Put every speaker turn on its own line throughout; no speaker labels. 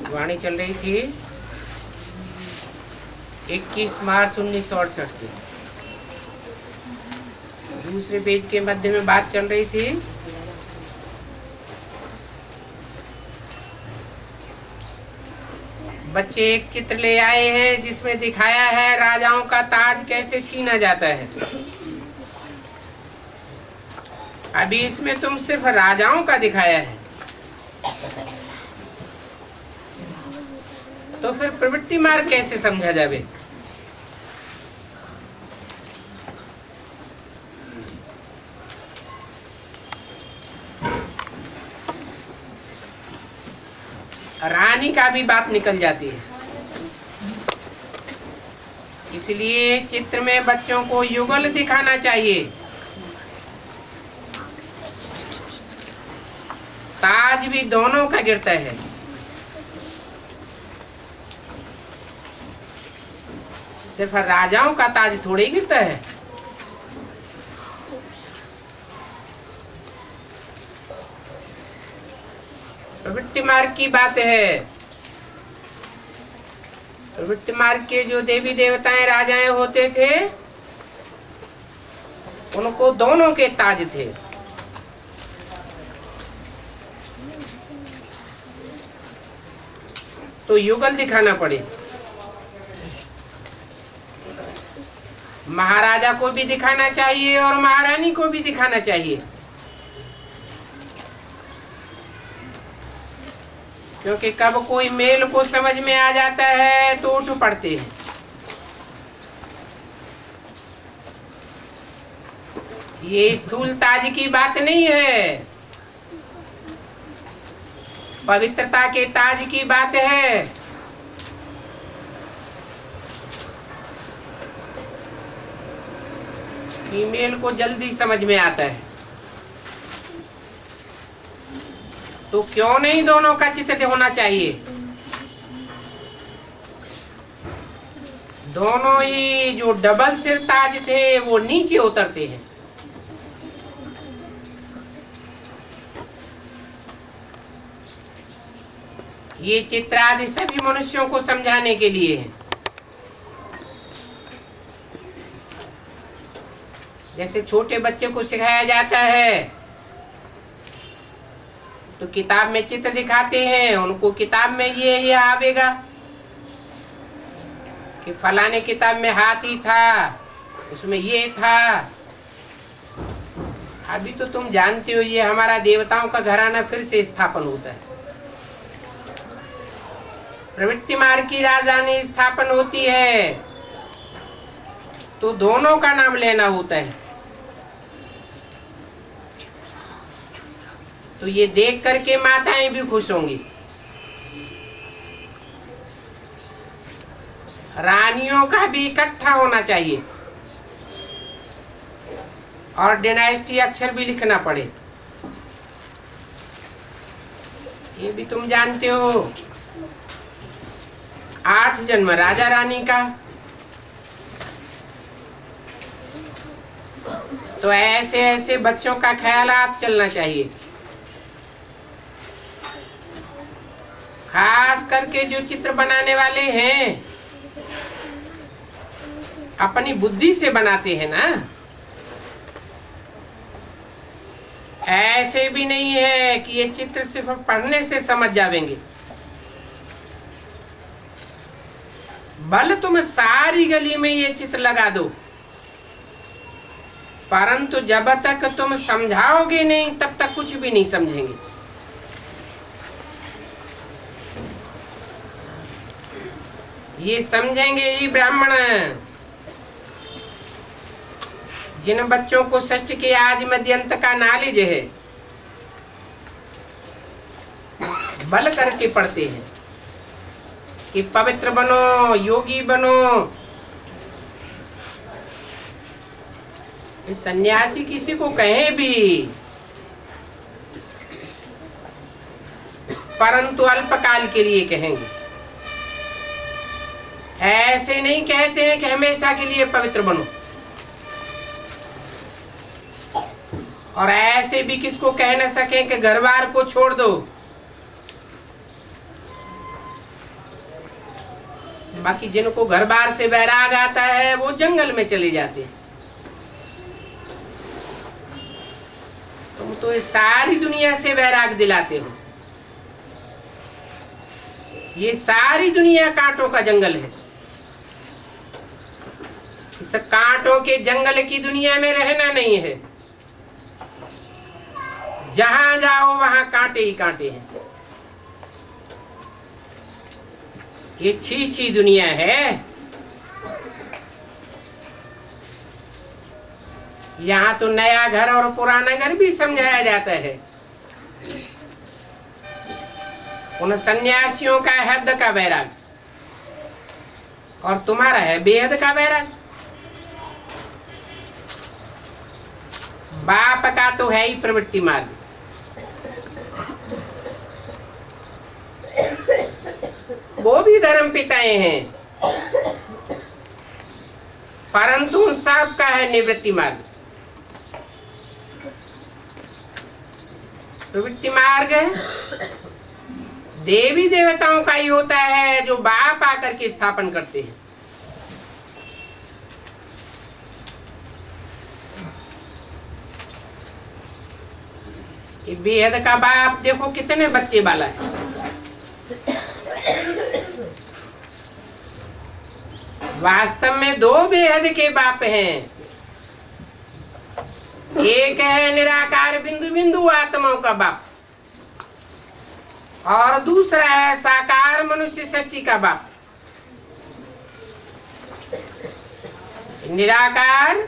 वाणी चल रही थी 21 मार्च 1968 की। दूसरे पेज के मध्य में बात चल रही थी बच्चे एक चित्र ले आए हैं जिसमें दिखाया है राजाओं का ताज कैसे छीना जाता है। अभी इसमें तुम सिर्फ राजाओं का दिखाया है, तो फिर प्रवृत्ति मार्ग कैसे समझा जावे? रानी का भी बात निकल जाती है। इसलिए चित्र में बच्चों को युगल दिखाना चाहिए। ताज भी दोनों का गिरता है। सिर्फ राजाओं का ताज थोड़े ही गिरता है। प्रवृत्ति मार्ग की बात है। प्रवृत्ति मार्ग के जो देवी देवताएं राजाएं होते थे उनको दोनों के ताज थे। तो युगल दिखाना पड़े। महाराजा को भी दिखाना चाहिए और महारानी को भी दिखाना चाहिए, क्योंकि कब कोई मेल को समझ में आ जाता है तो उठ पड़ते हैं। ये स्थूल ताज की बात नहीं है, पवित्रता के ताज की बात है। फीमेल को जल्दी समझ में आता है, तो क्यों नहीं दोनों का चित्र होना चाहिए? दोनों ही जो डबल सिर ताज थे वो नीचे उतरते हैं। ये चित्र आदि सभी मनुष्यों को समझाने के लिए है। जैसे छोटे बच्चे को सिखाया जाता है तो किताब में चित्र दिखाते हैं, उनको किताब में ये आवेगा कि फलाने किताब में हाथी था, उसमें ये था। अभी तो तुम जानते हो ये हमारा देवताओं का घराना फिर से स्थापन होता है। प्रवृत्ति मार्ग की राजधानी स्थापन होती है तो दोनों का नाम लेना होता है। तो ये देख करके माताएं भी खुश होंगी। रानियों का भी इकट्ठा होना चाहिए और डायनेस्टी अक्षर भी लिखना पड़े। ये भी तुम जानते हो 8 जन्म राजा रानी का। तो ऐसे ऐसे बच्चों का ख्याल चलना चाहिए। खास करके जो चित्र बनाने वाले हैं अपनी बुद्धि से बनाते हैं ना, ऐसे भी नहीं है कि ये चित्र सिर्फ पढ़ने से समझ जावेंगे। भले तुम सारी गली में ये चित्र लगा दो, परंतु जब तक तुम समझाओगे नहीं तब तक कुछ भी नहीं समझेंगे। ये समझेंगे ही ब्राह्मण जिन बच्चों को षष्ठ के आदि मध्य अंत का नॉलेज है, बल करके पढ़ते हैं कि पवित्र बनो, योगी बनो। सन्यासी किसी को कहे भी, परंतु अल्पकाल के लिए कहेंगे। ऐसे नहीं कहते हैं कि हमेशा के लिए पवित्र बनो। और ऐसे भी किसको कह न सके कि घर बार को छोड़ दो। बाकी जिनको घर बार से वैराग आता है वो जंगल में चले जाते हैं। तुम तो इस सारी दुनिया से वैराग दिलाते हो। ये सारी दुनिया कांटों का जंगल है। इस कांटों के जंगल की दुनिया में रहना नहीं है। जहां जाओ वहां कांटे ही कांटे हैं। ये छी दुनिया है। यहाँ तो नया घर और पुराना घर भी समझाया जाता है। उन सन्यासियों का है हद का वैराग और तुम्हारा है बेहद का वैराग। बाप का तो है ही प्रवृत्ति मार्ग। वो भी धर्म पिताएं हैं, परंतु उन सब का है निवृत्ति मार्ग। प्रवृत्ति मार्ग देवी देवताओं का ही होता है जो बाप आकर के स्थापन करते हैं। ये बेहद का बाप देखो कितने बच्चे वाला है। वास्तव में दो बेहद के बाप हैं। एक है निराकार बिंदु बिंदु आत्माओं का बाप और दूसरा है साकार मनुष्य सृष्टि का बाप। निराकार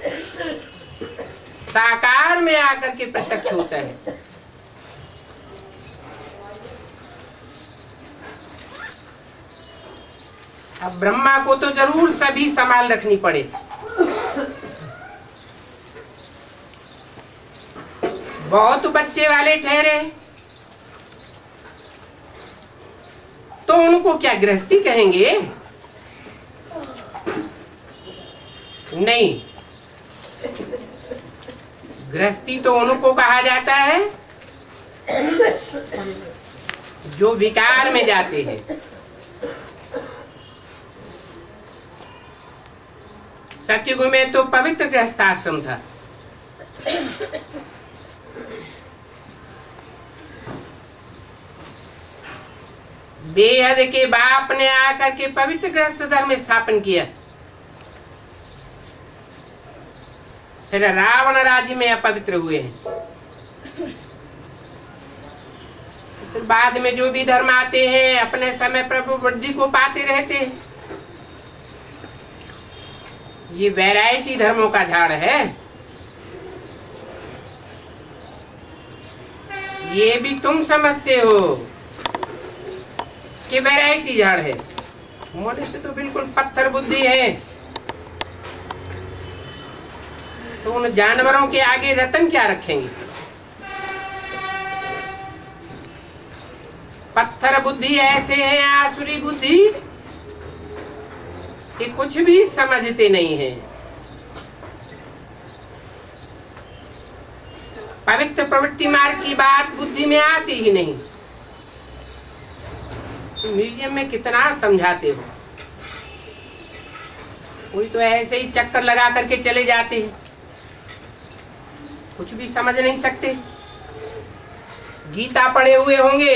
साकार में आकर के प्रत्यक्ष होता है। अब ब्रह्मा को तो जरूर सभी संभाल रखनी पड़े। बहुत बच्चे वाले ठहरे तो उनको क्या गृहस्थी कहेंगे? नहीं, गृहस्थी तो उनको कहा जाता है जो विकार में जाते हैं। सतयुग में तो पवित्र गृहस्थाश्रम था। बेहद के बाप ने आकर के पवित्र गृहस्थ धर्म स्थापन किया। फिर रावण राज्य में अपवित्र हुए हैं। फिर बाद में जो भी धर्म आते हैं अपने समय प्रभु वृद्धि को पाते रहते हैं। ये वैरायटी धर्मों का झाड़ है। ये भी तुम समझते हो कि वैरायटी झाड़ है। मनुष्य तो बिल्कुल पत्थर बुद्धि है। तो उन जानवरों के आगे रतन क्या रखेंगे? पत्थर बुद्धि ऐसे है आसुरी बुद्धि कि कुछ भी समझते नहीं है। पवित्र प्रवृत्ति मार्ग की बात बुद्धि में आती ही नहीं। तो म्यूजियम में कितना समझाते हो, कोई तो ऐसे ही चक्कर लगा करके चले जाते हैं, कुछ भी समझ नहीं सकते। गीता पढ़े हुए होंगे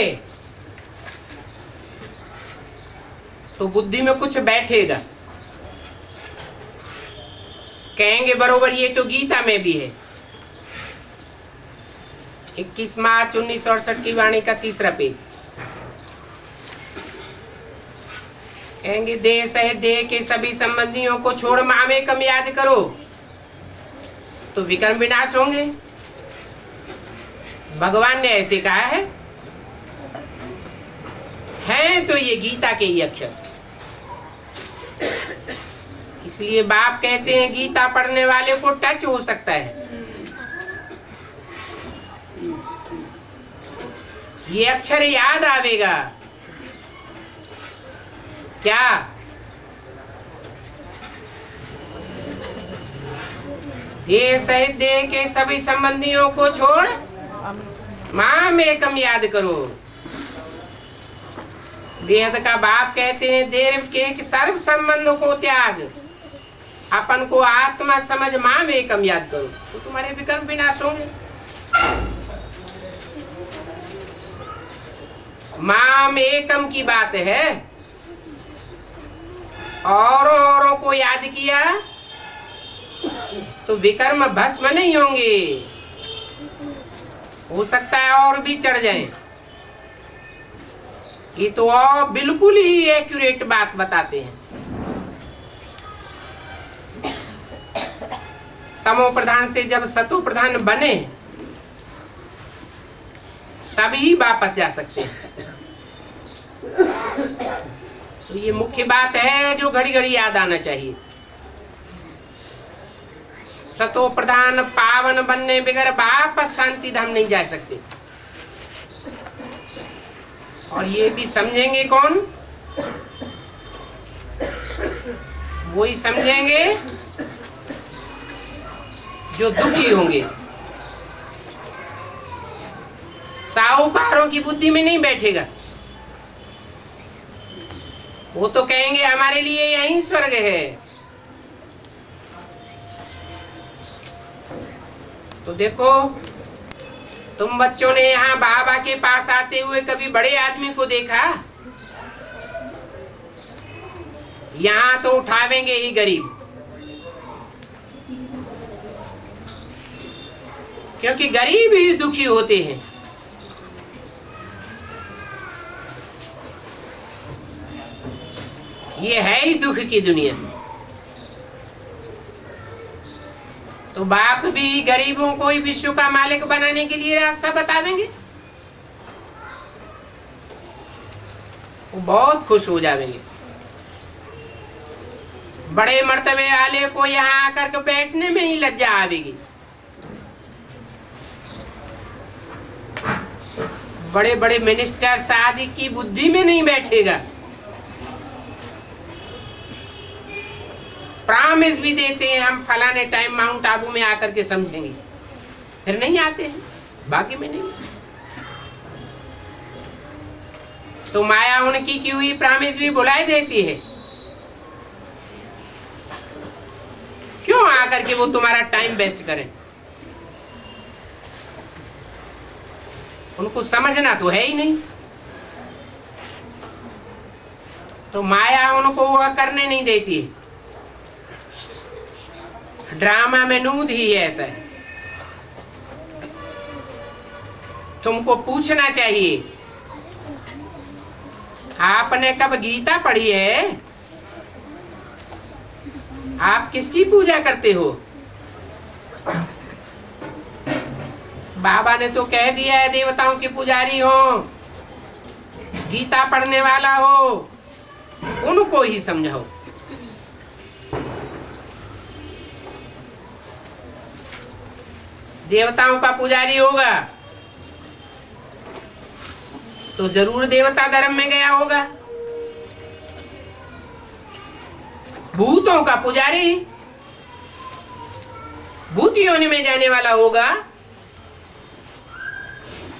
तो बुद्धि में कुछ बैठेगा, कहेंगे बरोबर ये तो गीता में भी है। 21 मार्च 1968 की वाणी का 3रा पेज। कहेंगे देह सहित देह के सभी संबंधियों को छोड़ मामेकम याद करो तो विकर्म विनाश होंगे। भगवान ने ऐसे कहा है तो ये गीता के ही अक्षर। इसलिए बाप कहते हैं गीता पढ़ने वाले को टच हो सकता है। ये अक्षर याद आवेगा क्या? देह सहित देह के सभी संबंधियों को छोड़ माम एकम याद करो। वेद का बाप कहते हैं देह के सर्व संबंधों को त्याग, अपन को आत्मा समझ माम एकम याद करो, तो तुम्हारे विकर्म विनाश होंगे। माम एकम की बात है, औरों को याद किया तो विकर्म भस्म नहीं होंगे, हो सकता है और भी चढ़ जाएं। ये तो और बिल्कुल ही एक्यूरेट बात बताते हैं। तमो प्रधान से जब सतो प्रधान बने तभी वापस जा सकते हैं। तो ये मुख्य बात है जो घड़ी घड़ी याद आना चाहिए। सतो प्रधान पावन बनने बगैर वापस शांति धाम नहीं जा सकते। और ये भी समझेंगे कौन? वही समझेंगे जो दुखी होंगे। साहूकारों की बुद्धि में नहीं बैठेगा। वो तो कहेंगे हमारे लिए यही स्वर्ग है। तो देखो, तुम बच्चों ने यहाँ बाबा के पास आते हुए कभी बड़े आदमी को देखा? यहाँ तो उठावेंगे ही गरीब, क्योंकि गरीब ही दुखी होते हैं। ये है ही दुख की दुनिया। तो बाप भी गरीबों को ही विश्व का मालिक बनाने के लिए रास्ता बतावेंगे, वो बहुत खुश हो जाएंगे। बड़े मर्तबे वाले को यहाँ आकर के बैठने में ही लज्जा आवेगी। बड़े बड़े मिनिस्टर शादी की बुद्धि में नहीं बैठेगा। प्रॉमिस भी देते हैं हम फलाने टाइम माउंट आबू में आकर के समझेंगे, फिर नहीं आते हैं, बाकी में नहीं। तो माया उनकी की हुई प्रॉमिस भी भुलाई देती है। क्यों आकर के वो तुम्हारा टाइम वेस्ट करें? उनको समझना तो है ही नहीं। तो माया उनको वह करने नहीं देती है। ड्रामा में नूद ही ऐसा है। तुमको पूछना चाहिए, आपने कब गीता पढ़ी है? आप किसकी पूजा करते हो? बाबा ने तो कह दिया है देवताओं के पुजारी हो, गीता पढ़ने वाला हो, उनको ही समझाओ। देवताओं का पुजारी होगा तो जरूर देवता धर्म में गया होगा। भूतों का पुजारी भूत योनि में जाने वाला होगा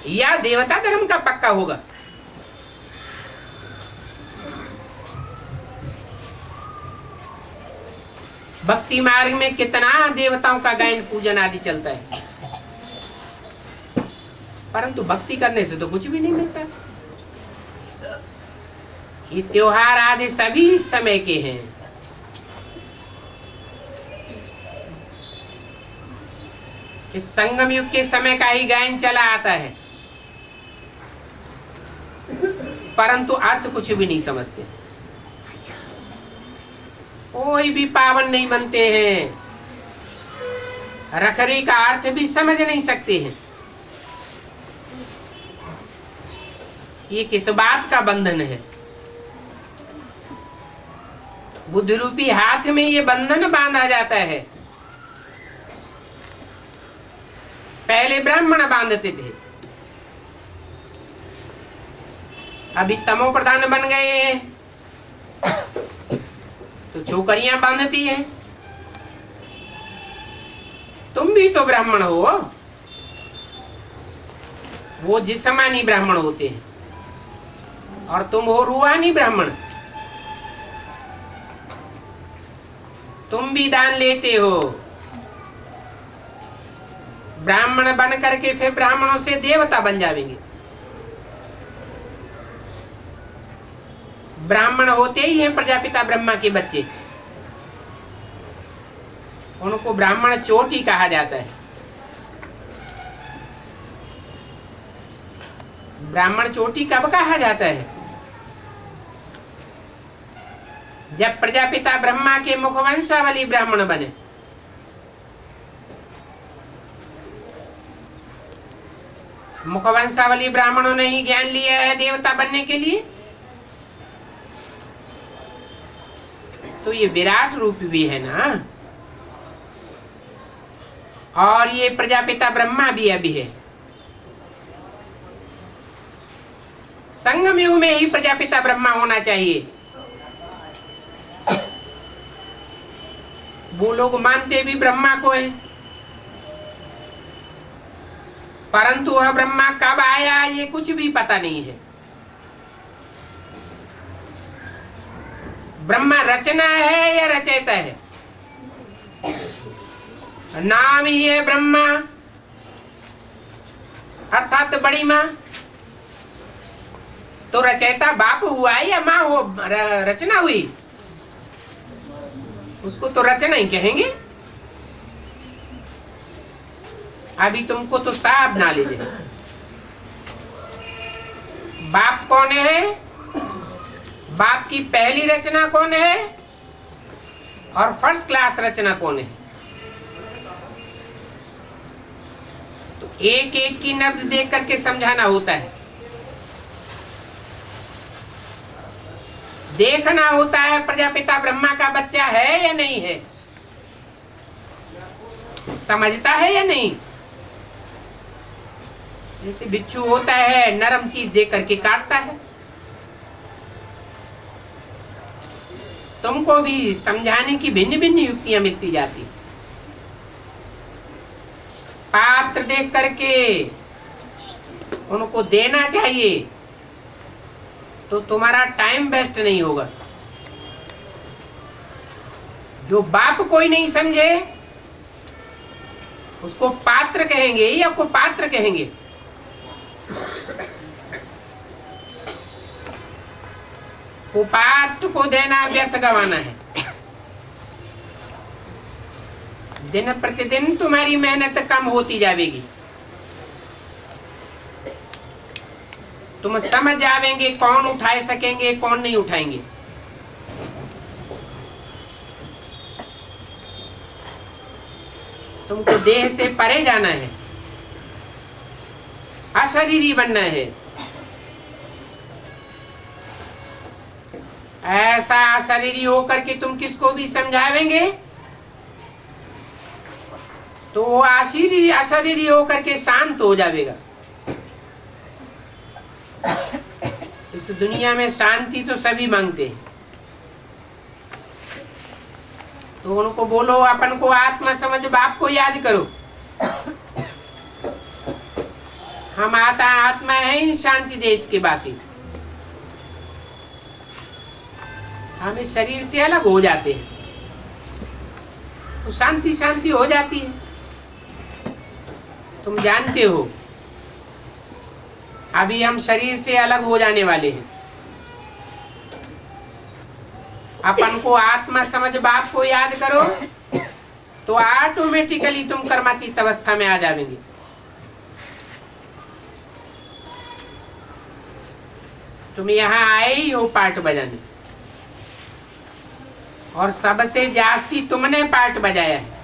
या देवता धर्म का पक्का होगा। भक्ति मार्ग में कितना देवताओं का गायन पूजन आदि चलता है, परंतु भक्ति करने से तो कुछ भी नहीं मिलता। ये त्योहार आदि सभी इस समय के हैं। इस संगम युग के समय का ही गायन चला आता है, परंतु अर्थ कुछ भी नहीं समझते। कोई भी पावन नहीं बनते हैं, रखरी का अर्थ भी समझ नहीं सकते हैं। ये किस बात का बंधन है? बुद्ध रूपी हाथ में ये बंधन बांधा जाता है। पहले ब्राह्मण बांधते थे, अभी तमो प्रधान बन गए तो छोकरियां बांधती हैं। भी तो ब्राह्मण हो। वो जिस्मानी ब्राह्मण होते हैं और तुम हो रूहानी ब्राह्मण। तुम भी दान लेते हो। ब्राह्मण बन करके फिर ब्राह्मणों से देवता बन जाएंगे। ब्राह्मण होते ही हैं प्रजापिता ब्रह्मा के बच्चे, उनको ब्राह्मण चोटी कहा जाता है। ब्राह्मण चोटी कब कहा जाता है? जब प्रजापिता ब्रह्मा के मुखवंशावली ब्राह्मण बने। मुखवंशावली ब्राह्मणों ने ही ज्ञान लिया है देवता बनने के लिए। तो ये विराट रूप भी है ना, और ये प्रजापिता ब्रह्मा भी अभी है। संगम युग में ही प्रजापिता ब्रह्मा होना चाहिए। वो लोग मानते भी ब्रह्मा को है, परंतु वह ब्रह्मा कब आया ये कुछ भी पता नहीं है। ब्रह्मा रचना है या रचयिता है? नाम ही है ब्रह्मा, अर्थात बड़ी माँ। तो रचयिता बाप हुआ है या माँ हो रचना हुई? उसको तो रचना ही कहेंगे। अभी तुमको तो साफ नॉलेज है। बाप कौन है? बाप की पहली रचना कौन है और फर्स्ट क्लास रचना कौन है? तो एक एक की नब्ज देख करके समझाना होता है, देखना होता है प्रजापिता ब्रह्मा का बच्चा है या नहीं है, समझता है या नहीं। जैसे बिच्छू होता है, नरम चीज देख करके काटता है। तुमको भी समझाने की भिन्न भिन्न युक्तियां मिलती जाती। पात्र देख करके उनको देना चाहिए, तो तुम्हारा टाइम वेस्ट नहीं होगा। जो बाप कोई नहीं समझे उसको पात्र कहेंगे या को पात्र कहेंगे? कुपात्र को देना व्यर्थ गवाना है। दिन प्रतिदिन तुम्हारी मेहनत कम होती जाएगी। तुम समझ जावेंगे कौन उठाए सकेंगे कौन नहीं उठाएंगे। तुमको देह से परे जाना है, अशरीरी बनना है। ऐसा अशरीरी होकर के तुम किसको भी समझावेंगे तो वो अशरीरी होकर के शांत हो जाएगा। इस दुनिया में शांति तो सभी मांगते हैं, तो उनको बोलो अपन को आत्मा समझ बाप को याद करो। हम आत्मा है ही शांति देश के वासी। हम इस शरीर से अलग हो जाते हैं तो शांति शांति हो जाती है। तुम जानते हो अभी हम शरीर से अलग हो जाने वाले हैं। अपन को आत्मा समझ बाप को याद करो तो ऑटोमेटिकली तुम कर्मातीत अवस्था में आ जाएंगे। तुम यहाँ आए ही हो पार्ट बजाने, और सबसे जास्ती तुमने पार्ट बजाया है।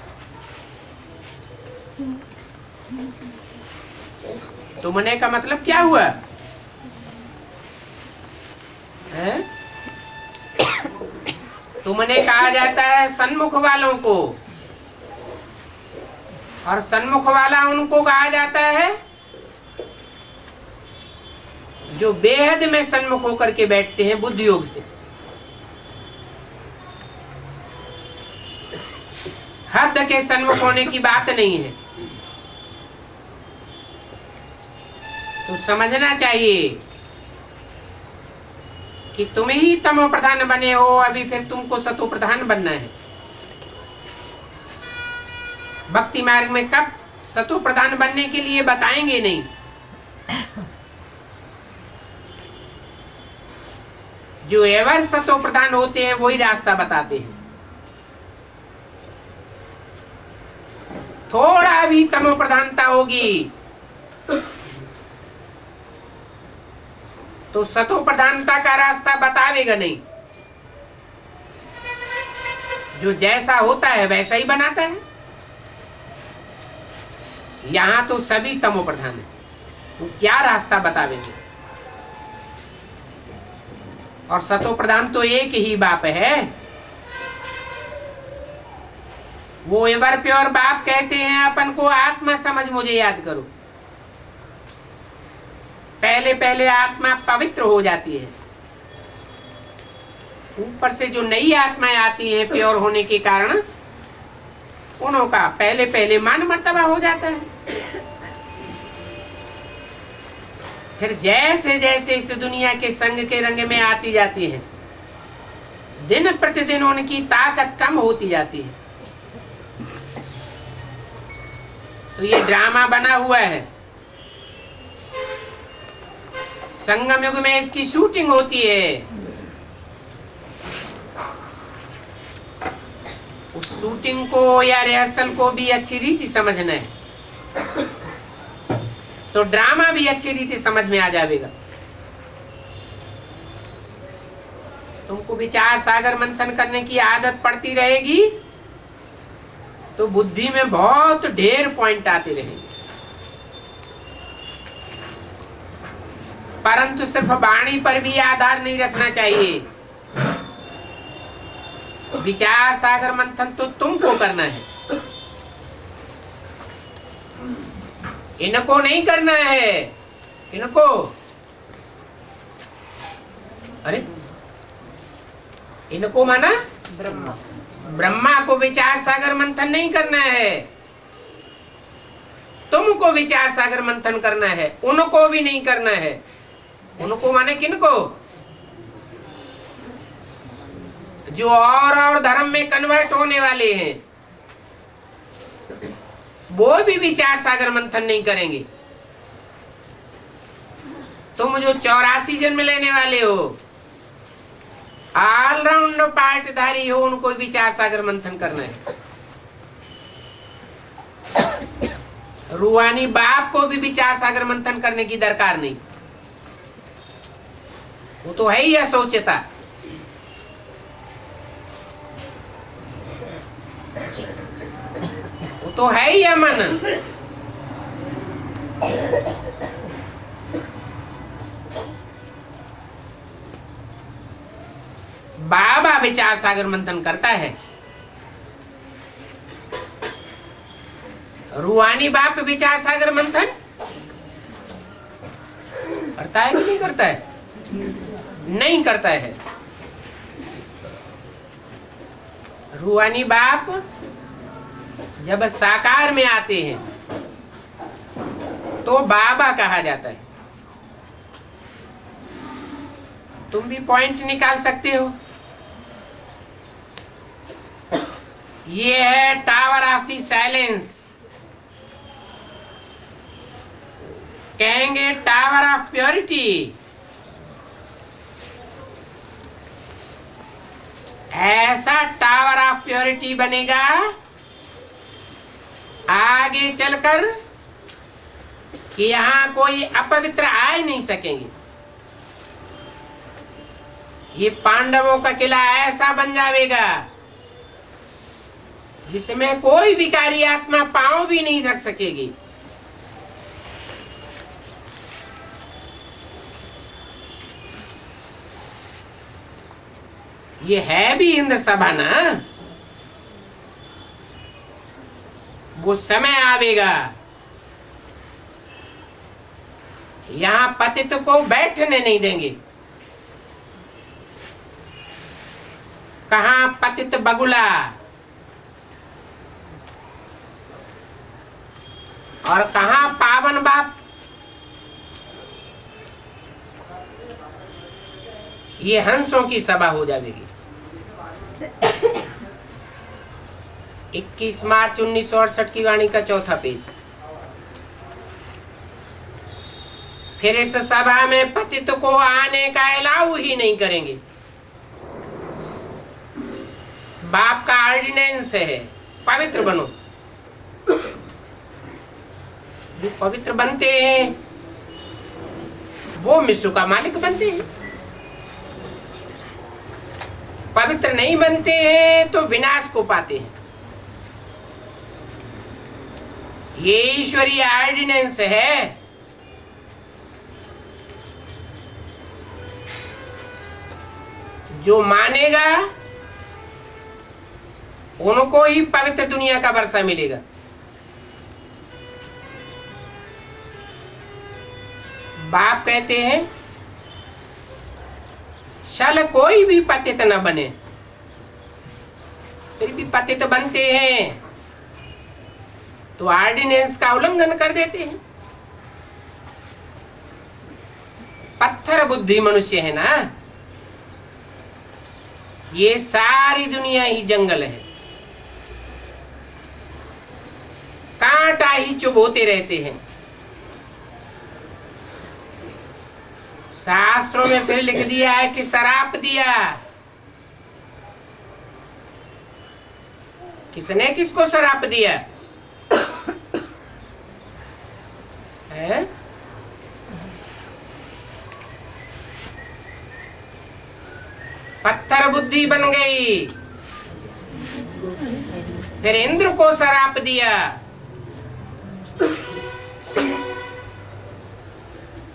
तुमने का मतलब क्या हुआ है? तुमने कहा जाता है सन्मुख वालों को, और सन्मुख वाला उनको कहा जाता है जो बेहद में सन्मुख होकर के बैठते हैं बुद्धि योग से। हद के सन्मुख होने की बात नहीं है। समझना चाहिए कि तुम ही तमो प्रधान बने हो, अभी फिर तुमको सतो प्रधान बनना है। भक्ति मार्ग में कब सतो प्रधान बनने के लिए बताएंगे नहीं। जो एवर सतो प्रधान होते हैं वही रास्ता बताते हैं। थोड़ा भी तमो प्रधानता होगी तो सतो प्रधानता का रास्ता बतावेगा नहीं। जो जैसा होता है वैसा ही बनाता है। यहां तो सभी तमो प्रधान है, वो क्या रास्ता बतावेंगे। और सतो प्रधान तो एक ही बाप है। वो एवर प्योर बाप कहते हैं अपन को आत्मा समझ मुझे याद करो। पहले पहले आत्मा पवित्र हो जाती है, ऊपर से जो नई आत्माएं आती है प्योर होने के कारण उन्हों का पहले पहले मान मर्तबा हो जाता है। फिर जैसे जैसे इस दुनिया के संग के रंग में आती जाती है, दिन प्रतिदिन उनकी ताकत कम होती जाती है। तो ये ड्रामा बना हुआ है। संगम युग में इसकी शूटिंग होती है। उस शूटिंग को या रिहर्सल को भी अच्छी रीति समझना है तो ड्रामा भी अच्छी रीति समझ में आ जाएगा। तुमको विचार सागर मंथन करने की आदत पड़ती रहेगी तो बुद्धि में बहुत ढेर पॉइंट आते रहेंगे। परंतु सिर्फ वाणी पर भी आधार नहीं रखना चाहिए। विचार सागर मंथन तो तुमको करना है, इनको नहीं करना है। इनको अरे इनको माना ब्रह्मा को विचार सागर मंथन नहीं करना है, तुमको विचार सागर मंथन करना है, उनको भी नहीं करना है। उनको माने किनको? जो और धर्म में कन्वर्ट होने वाले हैं वो भी विचार सागर मंथन नहीं करेंगे। तुम जो 84 जन्म लेने वाले हो, ऑलराउंड पार्टधारी हो, उनको विचार सागर मंथन करना है। रूहानी बाप को भी विचार सागर मंथन करने की दरकार नहीं, वो तो है ही असोचता। वो तो है ही अमन। बाबा विचार सागर मंथन करता है, रूहानी बाप विचार सागर मंथन करता है कि नहीं करता है? नहीं करता है। रूहानी बाप जब साकार में आते हैं तो बाबा कहा जाता है। तुम भी पॉइंट निकाल सकते हो। ये है टावर ऑफ द साइलेंस, कहेंगे टावर ऑफ प्योरिटी। ऐसा टावर ऑफ प्योरिटी बनेगा आगे चलकर कि यहां कोई अपवित्र आ ही नहीं सकेंगे। ये पांडवों का किला ऐसा बन जाएगा जिसमें कोई विकारी आत्मा पांव भी नहीं रख सकेगी। ये है भी इंद्र सभा ना, वो समय आवेगा यहां पतित को बैठने नहीं देंगे। कहां पतित बगुला और कहां पावन बाप। ये हंसों की सभा हो जाएगी। 21 मार्च 1968 की वाणी का चौथा पेज। फिर इस सभा में पतित को आने का अलाउ ही नहीं करेंगे। बाप का ऑर्डिनेंस है, पवित्र बनो। जो पवित्र बनते हैं वो विश्व का मालिक बनते हैं, पवित्र नहीं बनते हैं तो विनाश को पाते हैं। ये ईश्वरीय ऑर्डिनेंस है। जो मानेगा उनको ही पवित्र दुनिया का वर्षा मिलेगा। बाप कहते हैं शाला कोई भी पतित न बने, फिर भी पतित बनते हैं तो ऑर्डिनेंस का उल्लंघन कर देते हैं। पत्थर बुद्धि मनुष्य है ना। ये सारी दुनिया ही जंगल है, कांटा ही चुभोते रहते हैं। शास्त्रों में फिर लिख दिया है कि शराप दिया। किसने किसको शराप दिया है? पत्थर बुद्धि बन गई। फिर इंद्र को शराप दिया।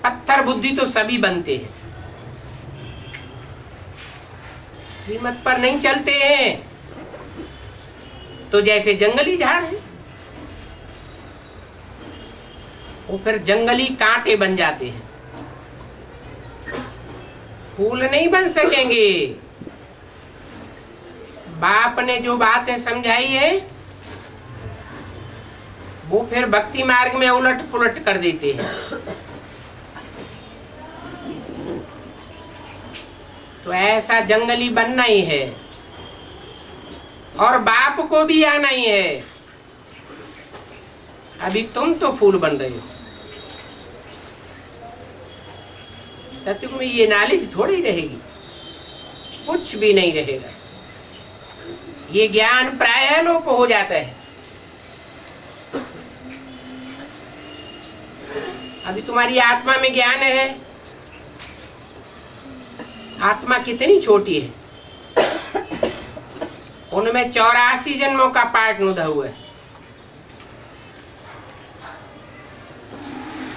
पत्थर बुद्धि तो सभी बनते हैं, श्रीमत पर नहीं चलते हैं तो जैसे जंगली झाड़ है वो फिर जंगली कांटे बन जाते हैं, फूल नहीं बन सकेंगे। बाप ने जो बातें समझाई है वो फिर भक्ति मार्ग में उलट पुलट कर देते हैं। तो ऐसा जंगली बनना ही है और बाप को भी आना ही है। अभी तुम तो फूल बन रहे हो। सत्युग में ये नॉलेज थोड़ी रहेगी, कुछ भी नहीं रहेगा। ये ज्ञान प्रायः लोप हो जाता है। अभी तुम्हारी आत्मा में ज्ञान है। आत्मा कितनी छोटी है, उनमें 84 जन्मों का पार्ट नुदा हुआ है।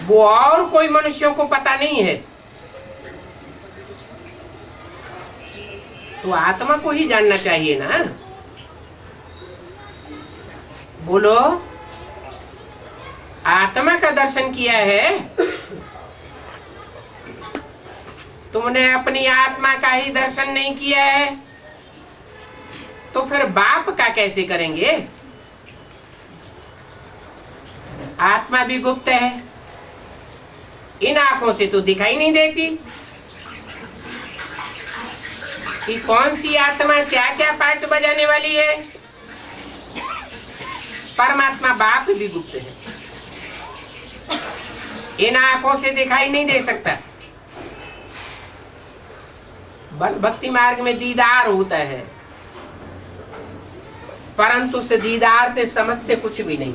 वो और कोई मनुष्यों को पता नहीं है। तो आत्मा को ही जानना चाहिए ना। बोलो, आत्मा का दर्शन किया है तुमने, अपनी आत्मा का ही दर्शन नहीं किया है तो फिर बाप का कैसे करेंगे? आत्मा भी गुप्त है, इन आंखों से तो दिखाई नहीं देती कि कौन सी आत्मा क्या क्या पार्ट बजाने वाली है। परमात्मा बाप भी गुप्त है, इन आंखों से दिखाई नहीं दे सकता। बल भक्ति मार्ग में दीदार होता है, परंतु उस दीदार से समझते कुछ भी नहीं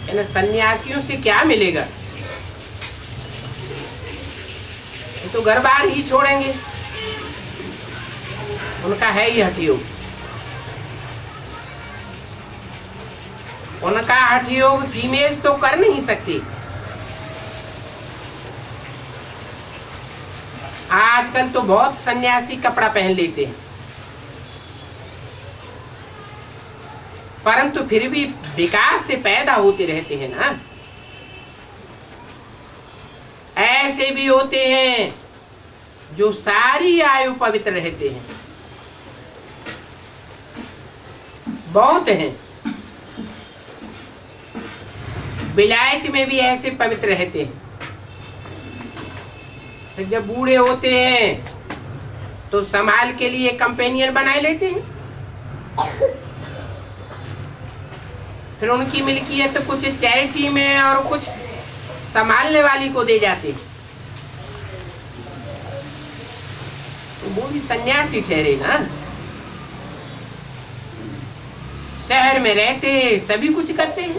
है। सन्यासियों से क्या मिलेगा? ये तो घर बार ही छोड़ेंगे, उनका है ही हठयोग। उनका हठयोग फीमेल्स तो कर नहीं सकती। आजकल तो बहुत सन्यासी कपड़ा पहन लेते हैं, परंतु फिर भी विकास से पैदा होते रहते हैं ना। ऐसे भी होते हैं जो सारी आयु पवित्र रहते हैं, बहुत हैं। विलायत में भी ऐसे पवित्र रहते हैं। फिर जब बूढ़े होते हैं तो संभाल के लिए कंपेनियन बनाए लेते हैं। फिर उनकी मिल्कियत कुछ चैरिटी में और कुछ संभालने वाली को दे जाते हैं, तो वो भी सन्यासी ठहरे ना। शहर में रहते सभी कुछ करते हैं,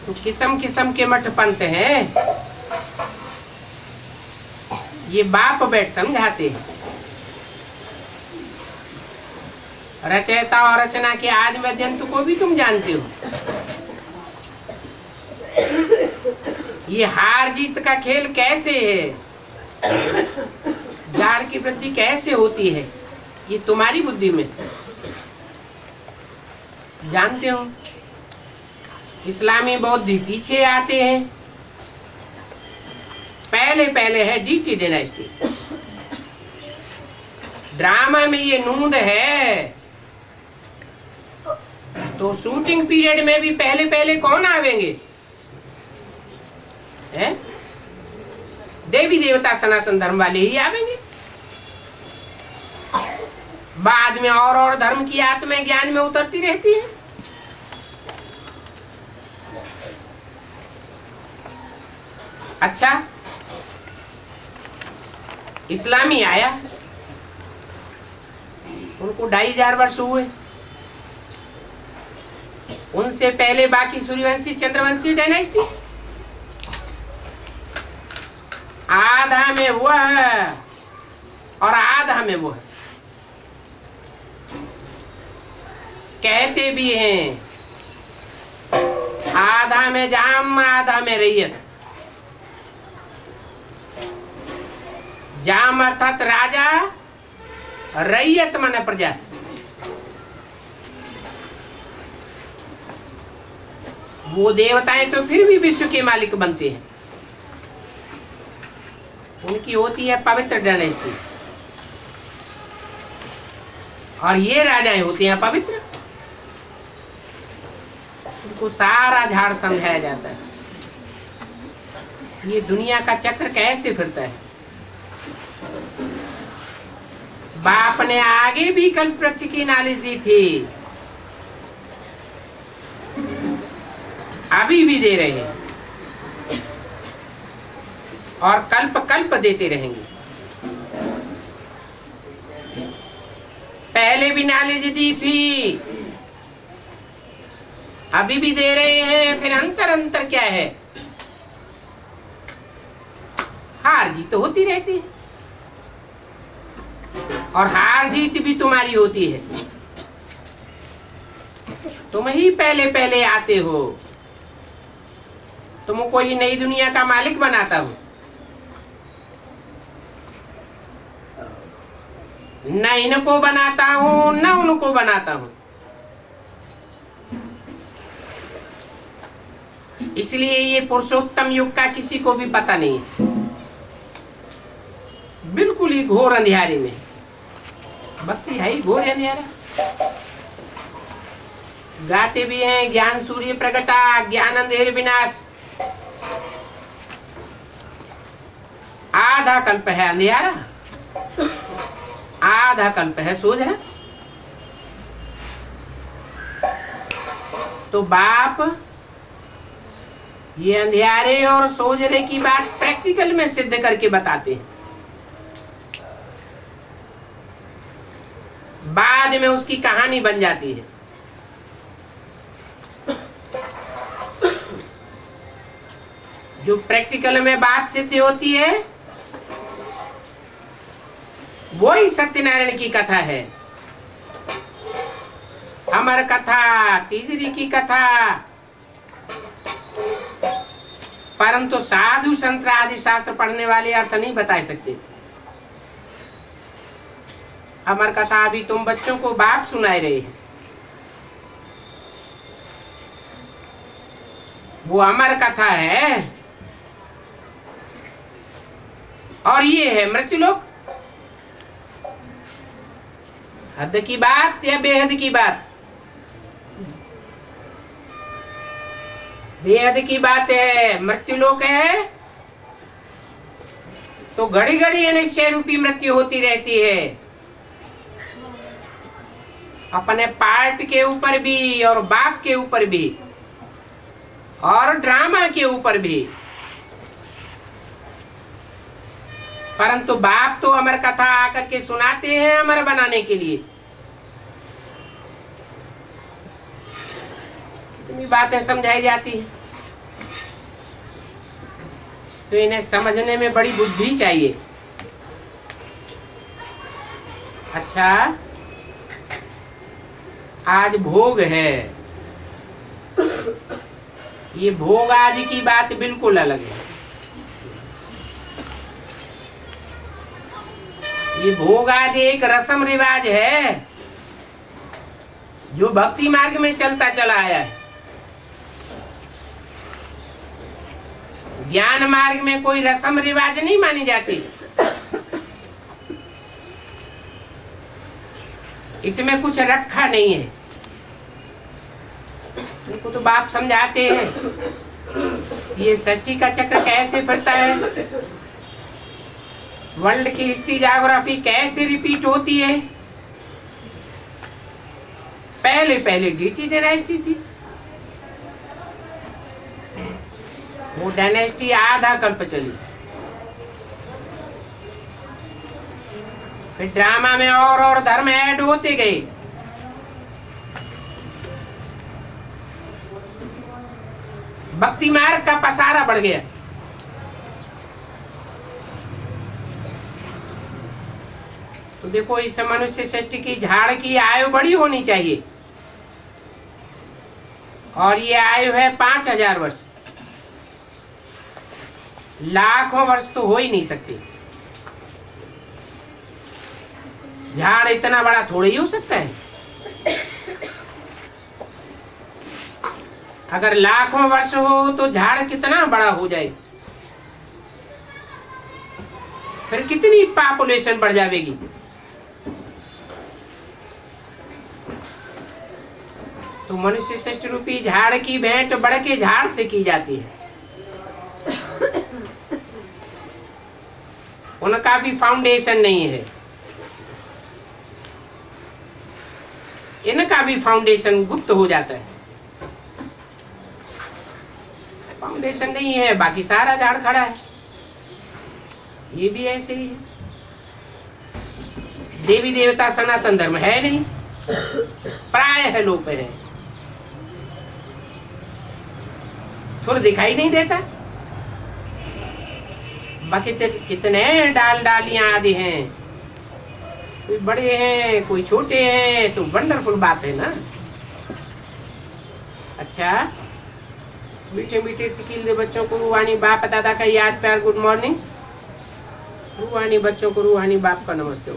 तो किस्म किस्म के मठ पंथ हैं। ये बाप बैठ समझाते हैं। रचयिता और रचना के आदि मध्यंत को भी तुम जानते हो। ये हार जीत का खेल कैसे है, ज्ञान की वृद्धि कैसे होती है, ये तुम्हारी बुद्धि में जानते हो। इस्लामी बौद्ध पीछे आते हैं। पहले पहले है डीटी डायनेस्टी। ड्रामा में ये नूंद है, तो शूटिंग पीरियड में भी पहले पहले कौन आवेंगे? है? देवी देवता सनातन धर्म वाले ही आवेंगे। बाद में और धर्म की आत्मा ज्ञान में उतरती रहती है। अच्छा, इस्लामी आया, उनको 2500 वर्ष हुए। उनसे पहले बाकी सूर्यवंशी चंद्रवंशी डायनेस्टी, आधा में वो है और आधा में वो है। कहते भी हैं आधा में जाम आधा में रैयत। जाम अर्थात राजा, रैयत माने प्रजा। वो देवताएं तो फिर भी विश्व के मालिक बनते हैं, उनकी होती है पवित्र डायनेस्टी, और ये राजाएं होती हैं पवित्र, उनको सारा झाड़ समझाया जाता है। ये दुनिया का चक्र कैसे फिरता है। बाप ने आगे भी कल्प वृक्ष की नॉलेज दी थी, अभी भी दे रहे हैं और कल्प कल्प देते रहेंगे। पहले भी नॉलेज दी थी, अभी भी दे रहे हैं। फिर अंतर क्या है? हार जीत तो होती रहती है, और हार जीत भी तुम्हारी होती है। तुम ही पहले पहले आते हो, तुम कोई नई दुनिया का मालिक बनाता हो। न इनको बनाता हूं न उनको बनाता हूं। इसलिए ये पुरुषोत्तम युग का किसी को भी पता नहीं है, बिल्कुल ही घोर अंधियारे में। भक्ति है ही घोर अंधियारा। गाते भी हैं ज्ञान सूर्य प्रगटा, ज्ञान अंधेर विनाश। आधा कल्प है अंधियारा, आधा कल्प है सोझरा। तो बाप ये अंधियारे और सोझरे की बात प्रैक्टिकल में सिद्ध करके बताते हैं। बाद में उसकी कहानी बन जाती है। जो प्रैक्टिकल में बात सिद्ध होती है वही सत्यनारायण की कथा है, अमर कथा, तीसरी की कथा। परंतु साधु संत आदि शास्त्र पढ़ने वाले अर्थ नहीं बता सकते। अमर कथा अभी तुम बच्चों को बाप सुनाए रहे हैं, वो अमर कथा है। और ये है मृत्युलोक। हद की बात या बेहद की बात? बेहद की बात है, मृत्यु लोक है तो घड़ी घड़ी निश्चय रूपी मृत्यु होती रहती है, अपने पार्ट के ऊपर भी और बाप के ऊपर भी और ड्रामा के ऊपर भी। परंतु बाप तो अमर कथा आकर के सुनाते हैं अमर बनाने के लिए। कितनी बातें समझाई जाती है, तो इन्हें समझने में बड़ी बुद्धि चाहिए। अच्छा, आज भोग है, ये भोग आदि की बात बिल्कुल अलग है। ये भोग आदि एक रस्म रिवाज है जो भक्ति मार्ग में चलता चला आया है। ज्ञान मार्ग में कोई रस्म रिवाज नहीं मानी जाती, इसमें कुछ रखा नहीं है। उनको तो बाप समझाते हैं ये सृष्टि का चक्र कैसे फिरता है, वर्ल्ड की हिस्ट्री ज्योग्राफी कैसे रिपीट होती है। पहले पहले डीटी डायनेस्टी थी, वो डायनेस्टी आधा कल्प चली, फिर ड्रामा में और धर्म ऐड होते गए। भक्ति मार्ग का पसारा बढ़ गया। तो देखो, इस मनुष्य सृष्टि की झाड़ की आयु बड़ी होनी चाहिए, और ये आयु है 5000 वर्ष। लाखों वर्ष तो हो ही नहीं सकती। झाड़ इतना बड़ा थोड़ी ही हो सकता है। अगर लाखों वर्ष हो तो झाड़ कितना बड़ा हो जाए, फिर कितनी पॉपुलेशन बढ़ जाएगी। तो मनुष्य सृष्टि रूपी झाड़ की भेंट बढ़ के झाड़ से की जाती है। उनका भी फाउंडेशन नहीं है, इनका भी फाउंडेशन गुप्त हो जाता है। फाउंडेशन नहीं है, बाकी सारा झाड़ खड़ा है। ये भी ऐसे ही है। देवी देवता सनातन धर्म है नहीं, प्राय है, लोप है, थोड़ा दिखाई नहीं देता। बाकी कितने डाल डालियां आदि हैं, कोई बड़े हैं कोई छोटे हैं, तो वंडरफुल बात है ना। अच्छा, मीठे मीठे सिकिल दे बच्चों को रूहानी बाप दादा का याद प्यार गुड मॉर्निंग। रूहानी बच्चों को रूहानी बाप का नमस्ते।